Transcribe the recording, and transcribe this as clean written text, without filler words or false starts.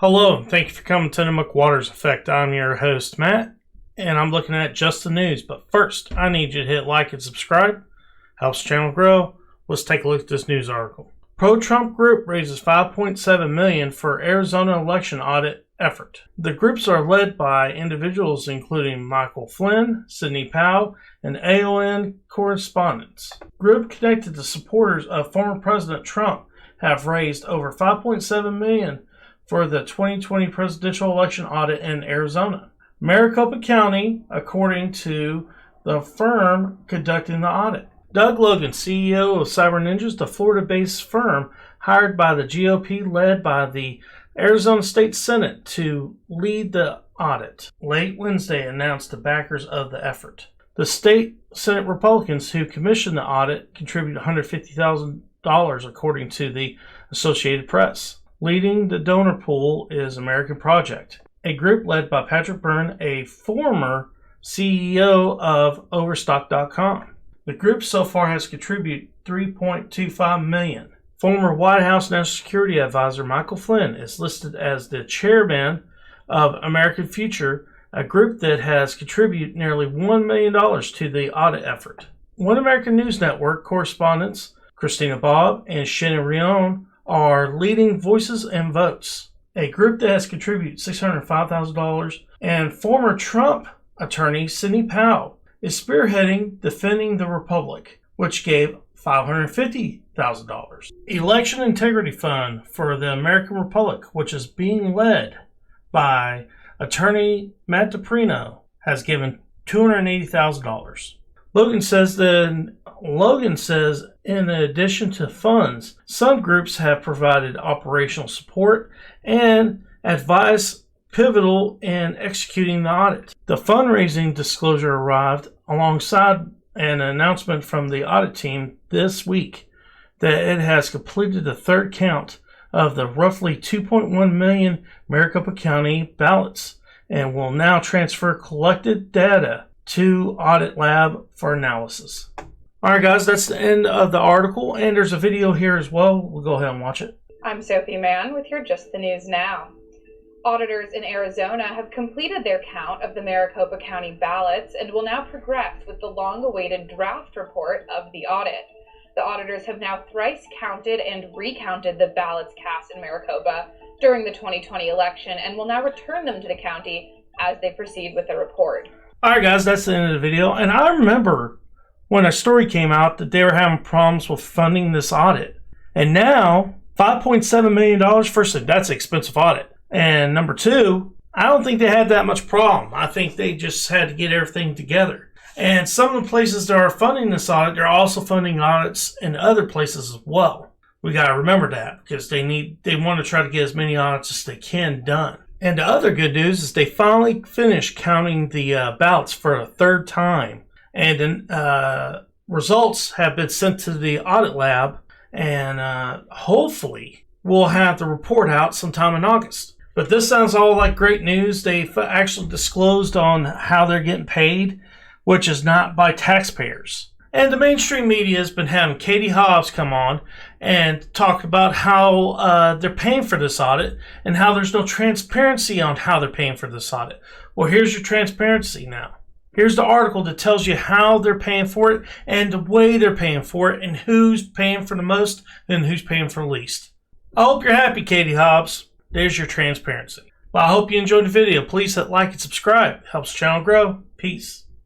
Hello, and thank you for coming to the McWaters Effect. I'm your host, Matt, and I'm looking at just the news. But first, I need you to hit like and subscribe. Helps the channel grow. Let's take a look at this news article. Pro-Trump group raises $5.7 million for Arizona election audit effort. The groups are led by individuals including Michael Flynn, Sidney Powell, and OANN correspondents. Group connected to supporters of former President Trump have raised over $5.7 million for the 2020 presidential election audit in Arizona. Maricopa County, according to the firm conducting the audit. Doug Logan, CEO of Cyber Ninjas, the Florida-based firm hired by the GOP led by the Arizona State Senate to lead the audit, late Wednesday announced the backers of the effort. The state Senate Republicans who commissioned the audit contributed $150,000 according to the Associated Press. Leading the donor pool is American Project, a group led by Patrick Byrne, a former CEO of Overstock.com. The group so far has contributed $3.25 million. Former White House National Security Advisor Michael Flynn is listed as the chairman of American Future, a group that has contributed nearly $1 million to the audit effort. One American News Network correspondents, Christina Bobb and Shannon Rion, are leading Voices and Votes, a group that has contributed $605,000, and former Trump attorney Sidney Powell is spearheading Defending the Republic, which gave $550,000. Election Integrity Fund for the American Republic, which is being led by attorney Matt DiPrino, has given $280,000. Logan says in addition to funds, some groups have provided operational support and advice pivotal in executing the audit. The fundraising disclosure arrived alongside an announcement from the audit team this week that it has completed the third count of the roughly 2.1 million Maricopa County ballots and will now transfer collected data to Audit Lab for analysis. Alright guys, that's the end of the article, and there's a video here as well. We'll go ahead and watch it. I'm Sophie Mann with your Just the News Now. Auditors in Arizona have completed their count of the Maricopa County ballots and will now progress with the long-awaited draft report of the audit. The auditors have now thrice counted and recounted the ballots cast in Maricopa during the 2020 election and will now return them to the county as they proceed with the report. Alright guys, that's the end of the video, and I remember when a story came out that they were having problems with funding this audit. And now, $5.7 million, first, that's an expensive audit. And number two, I don't think they had that much problem. I think they just had to get everything together. And some of the places that are funding this audit, they're also funding audits in other places as well. We got to remember that because they want to try to get as many audits as they can done. And the other good news is they finally finished counting the ballots for a third time. And results have been sent to the audit lab, and hopefully we'll have the report out sometime in August. But this sounds all like great news. They've actually disclosed on how they're getting paid, which is not by taxpayers. And the mainstream media has been having Katie Hobbs come on and talk about how they're paying for this audit and how there's no transparency on how they're paying for this audit. Well, here's your transparency now. Here's the article that tells you how they're paying for it and the way they're paying for it and who's paying for the most and who's paying for the least. I hope you're happy, Katie Hobbs. There's your transparency. Well, I hope you enjoyed the video. Please hit like and subscribe. It helps the channel grow. Peace.